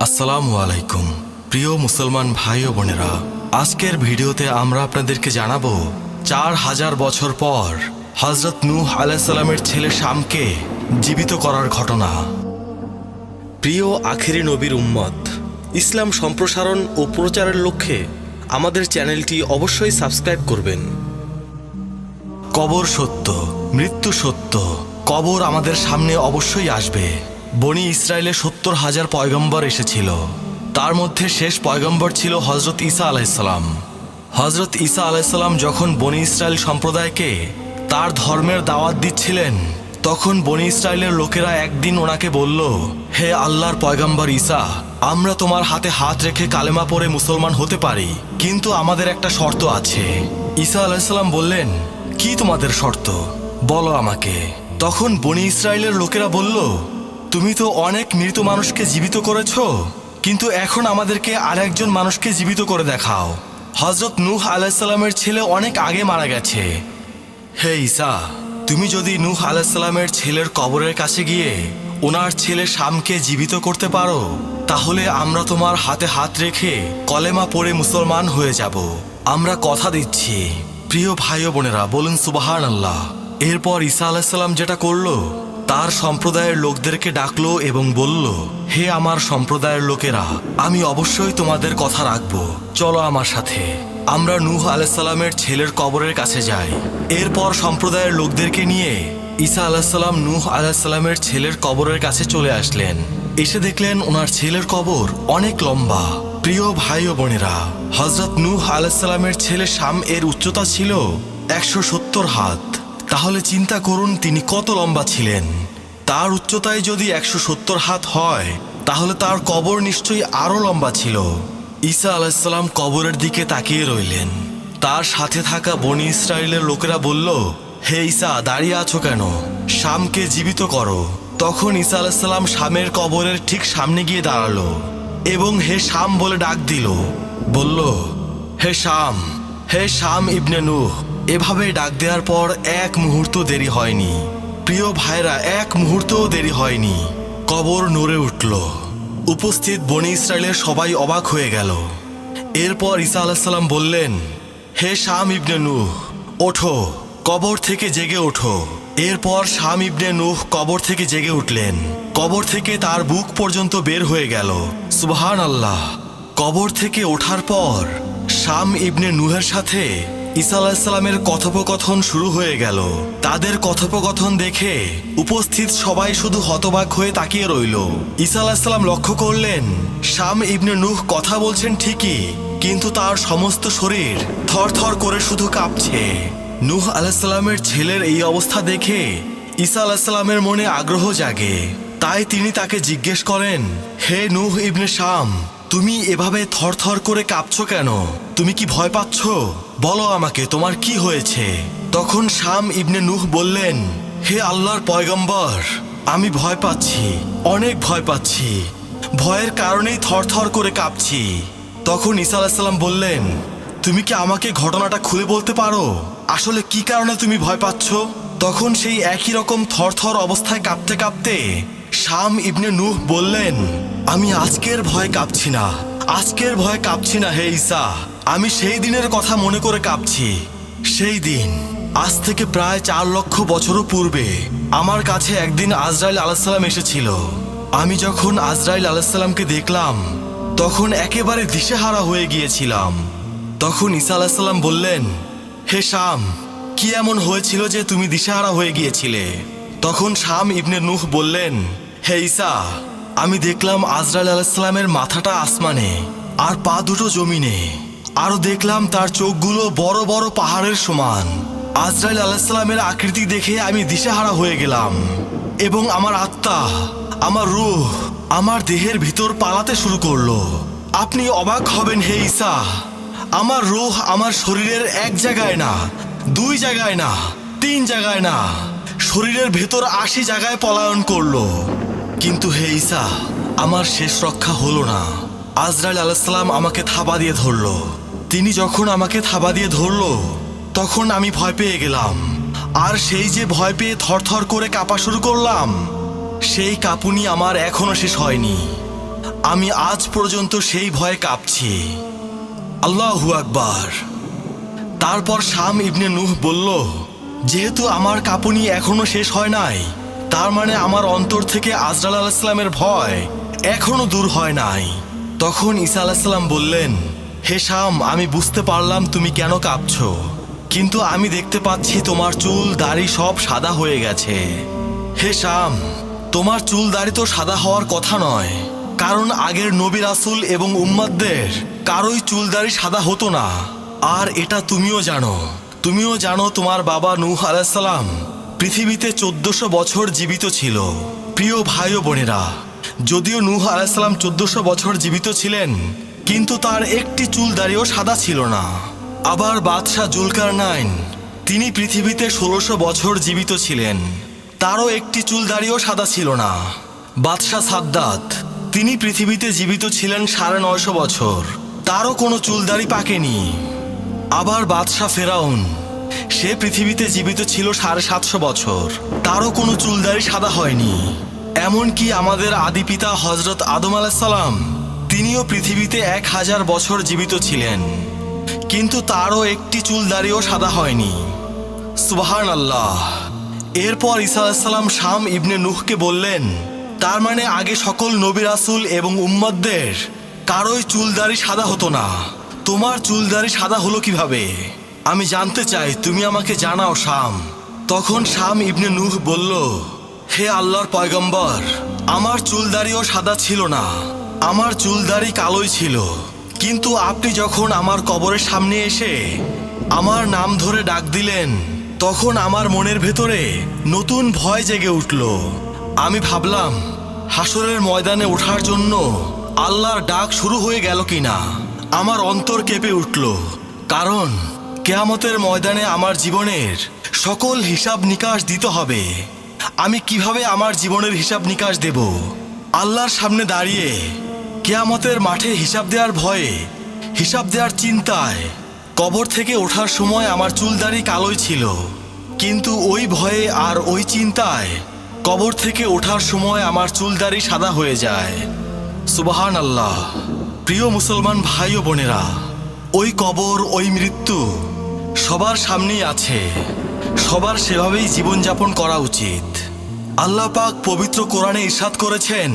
আসসালামু আলাইকুম প্রিয় মুসলমান ভাই ও বোনেরা, আজকের ভিডিওতে আমরা আপনাদেরকে জানাবো 4000 বছর পর হযরত নূহ আলাইহিস সালামের ছেলে শামকে জীবিত করার ঘটনা। প্রিয় আখেরি নবীর উম্মত, ইসলাম সম্প্রসারণ ও প্রচারের লক্ষ্যে আমাদের চ্যানেলটি অবশ্যই সাবস্ক্রাইব করবেন। কবর সত্য, মৃত্যু সত্য, কবর আমাদের সামনে অবশ্যই আসবে। বনি ইসরায়েলে 70,000 পয়গম্বর এসেছিল, তার মধ্যে শেষ পয়গম্বর ছিল হযরত ঈসা আলাইহিসসালাম। হযরত ঈসা আলাইহিসসালাম যখন বনি ইসরায়েল সম্প্রদায়কে তার ধর্মের দাওয়াত দিচ্ছিলেন, তখন বনি ইসরায়েলের লোকেরা একদিন ওনাকে বলল, হে আল্লাহর পয়গম্বর ঈসা, আমরা তোমার হাতে হাত রেখে কালেমা পড়ে মুসলমান হতে পারি, কিন্তু আমাদের একটা শর্ত আছে। ঈসা আলাইহিসসালাম বললেন, কি তোমাদের শর্ত, বলো আমাকে। তখন বনি ইসরায়েলের লোকেরা বলল, তুমি তো অনেক মৃত মানুষকে জীবিত করেছ, কিন্তু এখন আমাদেরকে আরেকজন মানুষকে জীবিত করে দেখাও। হযরত নূহ আলাইহিস সালামের ছেলে অনেক আগে মারা গেছে। হে ঈসা, তুমি যদি নূহ আলাইহিস সালামের ছেলের কবরের কাছে গিয়ে ওনার ছেলে শামকে জীবিত করতে পারো, তাহলে আমরা তোমার হাতে হাত রেখে কলেমা পড়ে মুসলমান হয়ে যাব। আমরা কথা দিচ্ছি। প্রিয় ভাই ও বোনেরা, বলুন সুবহানাল্লাহ। এরপর ঈসা আলাইহিস সালাম যেটা করলো, তার সম্প্রদায়ের লোকদেরকে ডাকলো এবং বলল, হে আমার সম্প্রদায়ের লোকেরা, আমি অবশ্যই তোমাদের কথা রাখবো, চলো আমার সাথে, আমরা নূহ আলাইহিস সালামের ছেলের কবরের কাছে যাই। এরপর সম্প্রদায়ের লোকদেরকে নিয়ে ঈসা আলাইহিস সালাম নূহ আলাইহিস সালামের ছেলের কবরের কাছে চলে আসলেন। এসে দেখলেন ওনার ছেলের কবর অনেক লম্বা। প্রিয় ভাই ও বোনেরা, হযরত নূহ আলাইহিস সালামের ছেলে শাম এর উচ্চতা ছিল 170 হাত। তাহলে চিন্তা করুন তিনি কত লম্বা ছিলেন। তার উচ্চতায় যদি 170 হাত হয়, তাহলে তার কবর নিশ্চয়ই আরো লম্বা ছিল। ঈসা আলাইহিস সালাম কবরের দিকে তাকিয়ে রইলেন। তার সাথে থাকা বনি ইসরায়েলের লোকেরা বলল, হে ঈসা, দাঁড়িয়ে আছো কেন, শামকে জীবিত করো। তখন ঈসা আলাইহিস সালাম শামের কবরের ঠিক সামনে গিয়ে দাঁড়ালো এবং হে শাম বলে ডাক দিল, বলল, হে শাম, হে শাম ইবনে নূহ। এভাবে ডাক দেওয়ার পর এক মুহূর্ত দেরি হয়নি। প্রিয় ভাইরা, এক মুহূর্তও দেরি হয়নি, কবর নড়ে উঠল। উপস্থিত বনি ইসরায়েলের সবাই অবাক হয়ে গেল। এরপর ঈসা আলাইহিস সালাম বললেন, হে শাম ইবনে নূহ, ওঠো, কবর থেকে জেগে ওঠো। এরপর শাম ইবনে নূহ কবর থেকে জেগে উঠলেন। কবর থেকে তার বুক পর্যন্ত বের হয়ে গেল। সুবহানাল্লাহ। কবর থেকে ওঠার পর শাম ইবনে নূহের সাথে ঈসা আলাইহিস সালামের কথোপকথন শুরু হয়ে গেল। তাদের কথোপকথন দেখে উপস্থিত সবাই শুধু হতবাক হয়ে তাকিয়ে রইল। ঈসা আলাইহিস সালাম লক্ষ্য করলেন, শাম ইবনে নূহ কথা বলছেন ঠিকই, কিন্তু তার সমস্ত শরীর থরথর করে শুধু কাঁপছে। নূহ আলাইহিস সালামের ছেলের এই অবস্থা দেখে ঈসা আলাইহিস সালামের মনে আগ্রহ জাগে। তাই তিনি তাকে জিজ্ঞেস করেন, হে নূহ ইবনে শাম, তুমি এভাবে থরথর করে কাঁপছো কেন? তুমি কি ভয় পাচ্ছ? বলো আমাকে, তোমার কি হয়েছে? তখন শাম ইবনে নূহ বললেন, হে আল্লাহর পয়গম্বর, আমি ভয় পাচ্ছি, অনেক ভয় পাচ্ছি, ভয়ের কারণেই থরথর করে কাঁপছি। তখন ঈসা আলাইহিস সালাম বললেন, তুমি কি আমাকে ঘটনাটা খুলে বলতে পারো, আসলে কি কারণে তুমি ভয় পাচ্ছ? তখন সেই একই রকম থরথর অবস্থায় কাঁপতে কাঁপতে শাম ইবনে নূহ বললেন, আমি আজকের ভয় কাঁপছি না, আজকের ভয় কাঁপছি না হে ঈসা, আমি সেই দিনের কথা মনে করে কাঁপছি। সেই দিন আজ থেকে প্রায় 4 লক্ষ বছরও পূর্বে আমার কাছে একদিন আজরাইল আলাইহিস সালাম এসেছিল। আমি যখন আজরাইল আলাইহিস সালামকে দেখলাম, তখন একেবারে দিশেহারা হয়ে গিয়েছিলাম। তখন ঈসা আলাইহিস সালাম বললেন, হে শাম, কি এমন হয়েছিল যে তুমি দিশেহারা হয়ে গিয়েছিলে? তখন শাম ইবনে নূহ বললেন, হে ঈসা, আমি দেখলাম আজরাইল আলাইহিস সালামের মাথাটা আসমানে আর পা দুটো জমিনে, আরো দেখলাম তার চোখগুলো বড় বড় পাহাড়ের সমান। আজরাইল আলাইহিস সালামের আকৃতি দেখে আমি দিশেহারা হয়ে গেলাম এবং আমার আত্মা, আমার রূহ আমার দেহের ভিতর পালাতে শুরু করলো। আপনি অবাক হবেন হে ঈসা, আমার রূহ আমার শরীরের এক জায়গায় না, 2 জায়গায় না, 3 জায়গায় না, শরীরের ভেতর 80 জায়গায় পলায়ন করলো। কিন্তু হে ঈসা, আমার শেষ রক্ষা হলো না। আজরাইল আলাইহিস সালাম আমাকে থাবা দিয়ে ধরলো। তিনি যখন আমাকে থাবা দিয়ে ধরলো, তখন আমি ভয় পেয়ে গেলাম। আর সেই যে ভয় পেয়ে থরথর করে কাঁপা শুরু করলাম, সেই কাঁপুনি আমার এখনো শেষ হয়নি। আমি আজ পর্যন্ত সেই ভয়ে কাঁপছি। আল্লাহু আকবার। তারপর শাম ইবনে নূহ বলল, যেহেতু আমার কাঁপুনি এখনো শেষ হয় নাই, তার মানে আমার অন্তর থেকে আজরাইল আলাইহিস সালামের ভয় এখনো দূর হয় নাই। তখন ঈসা আলাইহিস সালাম বললেন, হে শাম, আমি বুঝতে পারলাম তুমি কেন কাঁপছো, কিন্তু আমি দেখতে পাচ্ছি তোমার চুল দাড়ি সব সাদা হয়ে গেছে। হে শাম, তোমার চুল দাড়ি তো সাদা হওয়ার কথা নয়, কারণ আগের নবী রাসূল এবং উম্মতদের কারোই চুল দাড়ি সাদা হতো না। আর এটা তুমিও জানো তোমার বাবা নূহ আলাইহিস সালাম পৃথিবীতে 1400 বছর জীবিত ছিল। প্রিয় ভাই ও বোনেরা, যদিও নূহ আলাইহিস সালাম 1400 বছর জীবিত ছিলেন, কিন্তু তার একটি চুল দাড়িও সাদা ছিল না। আবার বাদশাহ জুলকারনাইন, তিনি পৃথিবীতে 1600 বছর জীবিত ছিলেন, তারও একটি চুল দাড়িও সাদা ছিল না। বাদশাহ সাদ্দাত, তিনি পৃথিবীতে জীবিত ছিলেন 950 বছর, তারও কোনো চুল দাড়ি পাকেনি। আবার বাদশাহ ফেরাউন, সে পৃথিবীতে জীবিত ছিল 750 বছর, তারও কোনো চুল দাড়ি সাদা হয়নি। এমনকি আমাদের আদি পিতা হযরত আদম আলাইহিস সালাম, তিনিও পৃথিবীতে 1000 বছর জীবিত ছিলেন, কিন্তু তারও একটি চুল দাড়িও সাদা হয়নি। সুবহানাল্লাহ। এরপর ঈসা আলাইহিস সালাম শাম ইবনে নূহকে বললেন, তার মানে আগে সকল নবী রাসূল এবং উম্মতদের কারোই চুল দাড়ি সাদা হতো না, তোমার চুল দাড়ি সাদা হলো কিভাবে? আমি জানতে চাই, তুমি আমাকে জানাও শাম। তখন শাম ইবনে নূহ বলল, হে আল্লাহর পয়গম্বর, আমার চুল দাড়িও সাদা ছিল না, আমার চুল দাড়ি কালোই ছিল। কিন্তু আপনি যখন আমার কবরের সামনে এসে আমার নাম ধরে ডাক দিলেন, তখন আমার মনের ভেতরে নতুন ভয় জেগে উঠল। আমি ভাবলাম, হাসরের ময়দানে ওঠার জন্য আল্লাহর ডাক শুরু হয়ে গেল কিনা। আমার অন্তর কেঁপে উঠল, কারণ কিয়ামতের ময়দানে আমার জীবনের সকল হিসাব নিকাশ দিতে হবে। আমি কিভাবে আমার জীবনের হিসাব নিকাশ দেব? আল্লাহর সামনে দাঁড়িয়ে কিয়ামতের মাঠে হিসাব দেওয়ার ভয়ে, হিসাব দেওয়ার চিন্তায় কবর থেকে ওঠার সময় আমার চুল দাড়ি কালোই ছিল, কিন্তু ওই ভয়ে আর ওই চিন্তায় কবর থেকে ওঠার সময় আমার চুল দাড়ি সাদা হয়ে যায়। সুবহানাল্লাহ। প্রিয় মুসলমান ভাই ও বোনেরা, ওই কবর, ওই মৃত্যু সবার সামনেই আছে, সবার সেভাবেই জীবনযাপন করা উচিত। আল্লাহ পাক পবিত্র কোরআনে ইরশাদ করেছেন,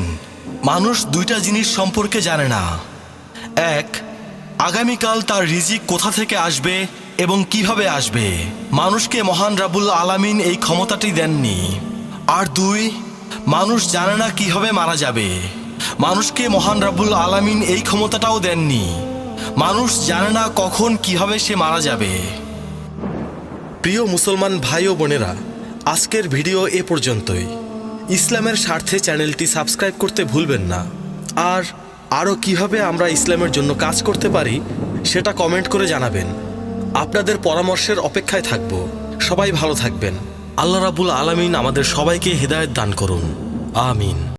মানুষ দুইটা জিনিস সম্পর্কে জানে না। এক, আগামীকাল তার রিজিক কোথা থেকে আসবে এবং কিভাবে আসবে, মানুষকে মহান রাব্বুল আলামিন এই ক্ষমতাটি দেননি। আর দুই, মানুষ জানে না কিভাবে মারা যাবে, মানুষকে মহান রাব্বুল আলামিন এই ক্ষমতাটাও দেননি। মানুষ জানে না কখন কিভাবে সে মারা যাবে। প্রিয় মুসলমান ভাই ও বোনেরা, আজকের ভিডিও এ পর্যন্তই। ইসলামের স্বার্থে চ্যানেলটি সাবস্ক্রাইব করতে ভুলবেন না। আর আরও কিভাবে আমরা ইসলামের জন্য কাজ করতে পারি সেটা কমেন্ট করে জানাবেন। আপনাদের পরামর্শের অপেক্ষায় থাকব। সবাই ভালো থাকবেন। আল্লাহ রাব্বুল আলামিন আমাদের সবাইকে হিদায়াত দান করুন। আমিন।